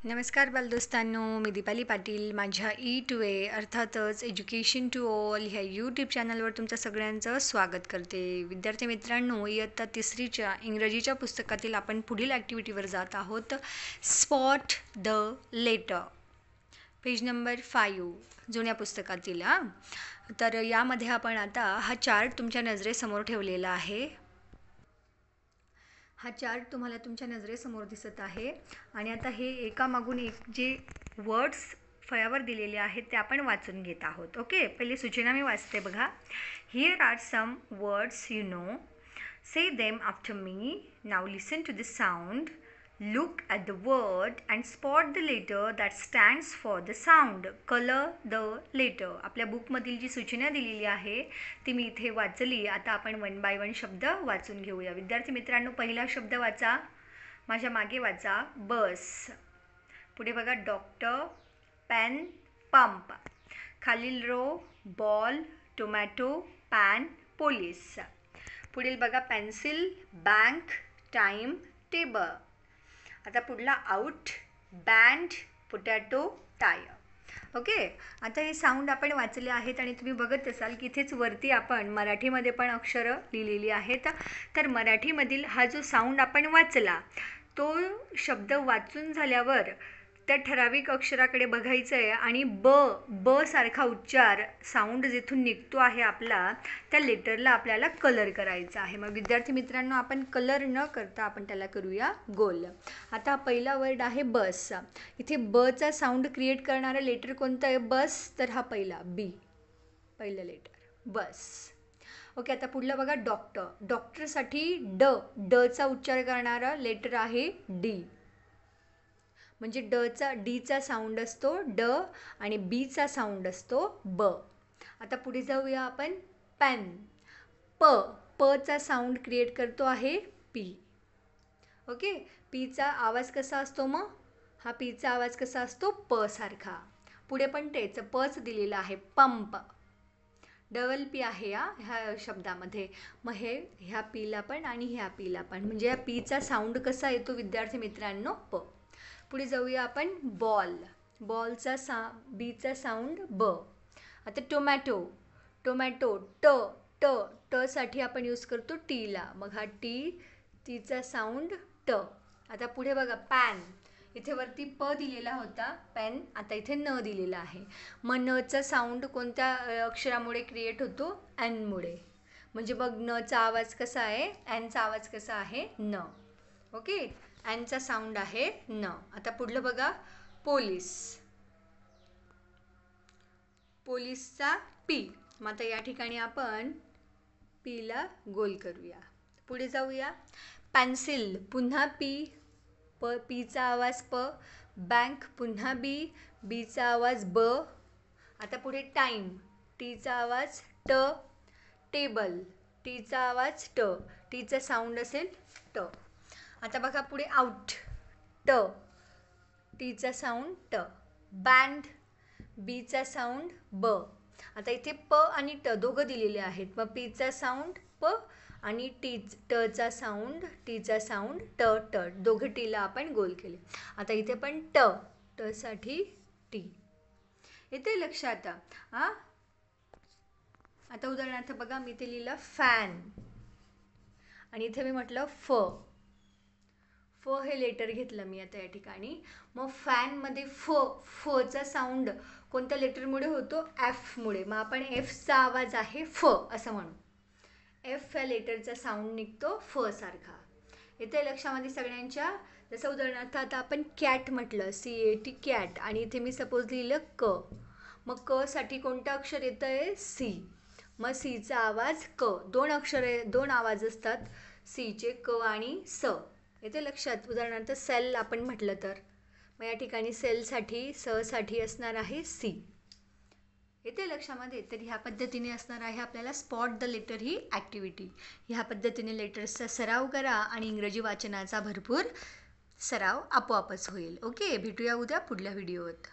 नमस्कार बालदोस्तांनो, मी दीपाली पाटील. माझ्या E2A अर्थातच एज्युकेशन टू ऑल ह्या यूट्यूब चॅनलवर तुमचं सगळ्यांचं स्वागत करते. विद्यार्थी मित्रांनो, इयत्ता तिसरीच्या इंग्रजीच्या पुस्तकातील आपण पुढील ॲक्टिव्हिटीवर जात आहोत. Spot the letter, page number 5 जुन्या पुस्तकातील. तर यामध्ये आपण आता हा चार्ट तुमच्या नजरेसमोर ठेवलेला आहे. हा चार्ट तुम्हाला तुमच्या नजरेसमोर दिसत आहे आणि आता हे एकामागून एक जे वर्ड्स फळ्यावर दिलेले आहेत ते आपण वाचून घेत आहोत. ओके, पहिली सूचना मी वाचते बघा. Here are some words you know, say them after me. Now listen to the sound, look at the word and spot the letter that stands for the sound. Color the letter. आपल्या बुकमधील जी सूचना दिलेली आहे ती मी इथे वाचली. आता आपण 1 bye 1 शब्द वाचून घेऊया. विद्यार्थी मित्रांनो, पहिला शब्द वाचा, माझ्या मागे वाचा. बस. पुढे बघा, डॉक्टर, पेन, पंप. खालील row, ball, tomato, pan, police. पुढील बघा, पेन्सिल, बँक, टाईम, टेबल. आता पुढला out, band, potato, tyre. Okay, आता हे साऊंड आपण वाचले आहेत आणि तुम्ही बघत असाल की इथेच वरती आपण मराठीमध्ये पण अक्षरं लिहिलेली आहेत. तर मराठीमधील हा जो साऊंड आपण वाचला तो शब्द वाचून झाल्यावर त्या ठराविक अक्षराकडे बघायचं आहे आणि ब सारखा उच्चार साऊंड जिथून निघतो आहे आपला त्या लेटरला आपल्याला कलर करायचा आहे. मग विद्यार्थी मित्रांनो, आपण कलर न करता आपण त्याला करूया गोल. आता पहिला वर्ड आहे बस. इथे बचा साऊंड क्रिएट करणारं लेटर कोणतं आहे? बस. तर हा पहिला बी, पहिलं लेटर बस. ओके, आता पुढलं बघा, डॉक्टर. डॉक्टरसाठी डचा उच्चार करणारा लेटर आहे डी. म्हणजे डीचा साऊंड असतो ड आणि बीचा साऊंड असतो ब. आता पुढे जाऊया आपण. पेन. पचा साऊंड क्रिएट करतो आहे पी. ओके, पीचा आवाज कसा असतो मग? हा पीचा आवाज कसा असतो? प सारखा. पुढे पण तेच पच दिलेला आहे. पंप. डबल पी आहे ह्या शब्दामध्ये. मग हे ह्या पीला पण आणि ह्या पीला पण, म्हणजे या पीचा साऊंड कसा येतो विद्यार्थी मित्रांनो? प. पुढे जाऊया आपण. बॉल. बॉलचा बीचा साऊंड ब. आता टोमॅटो ट साठी आपण यूज करतो टीला. मग हा टीचा साऊंड ट. आता पुढे बघा, पॅन. इथे वरती प दिलेला होता पेन, आता इथे न दिलेला आहे. मग नचा साऊंड कोणत्या अक्षरामुळे क्रिएट होतो? एन मुळे. म्हणजे बघ, नचा आवाज कसा आहे? एनचा आवाज कसा आहे? न. ओके, एनचा साऊंड आहे न. आता पुढलं बघा, पोलीस. पोलीसचा पी. मग आता या ठिकाणी आपण पीला गोल करूया. पुढे जाऊया. पेन्सिल. पुन्हा पी, पीचा आवाज प. बँक. पुन्हा बी, बीचा आवाज ब. आता पुढे टाईम. टीचा आवाज ट. टेबल. टीचा आवाज ट. टीचा साऊंड असेल ट. आता बघा पुढे, आउट. टीचा साऊंड ट. बँड. बीचा साऊंड ब. आता इथे प आणि ट दोघं दिलेले आहेत. मग पीचा साऊंड प आणि टीचा साऊंड ट. दोघं टीला आपण गोल केले. आता इथे पण ट साठी टी. येते लक्षात? आता उदाहरणार्थ बघा, मी इथे लिहिलं फॅन आणि इथे मी म्हटलं फ हे लेटर घेतलं मी आता या ठिकाणी. मग फॅनमध्ये फचा साऊंड कोणत्या लेटरमुळे होतो? एफ मुळे. मग आपण एफचा आवाज आहे फ असं म्हणू. एफ या लेटरचा साऊंड निघतो फ सारखा. येते लक्षामध्ये सगळ्यांच्या? जसं उदाहरणार्थ आता आपण कॅट म्हटलं, CAT कॅट, आणि इथे मी सपोज लिहिलं क. मग क साठी कोणतं अक्षर येतं आहे? सी. मग सीचा आवाज क. दोन आवाज असतात सीचे, क आणि स. येते लक्षात? उदाहरणार्थ सेल आपण म्हटलं तर मग या ठिकाणी सेलसाठी साठी असणार आहे सी. येते लक्षामध्ये? तर ह्या पद्धतीने असणार आहे आपल्याला स्पॉट द लेटर ही ॲक्टिव्हिटी. ह्या पद्धतीने लेटर्सचा सराव करा आणि इंग्रजी वाचनाचा भरपूर सराव आपोआपच होईल. ओके, भेटूया उद्या पुढल्या व्हिडिओत.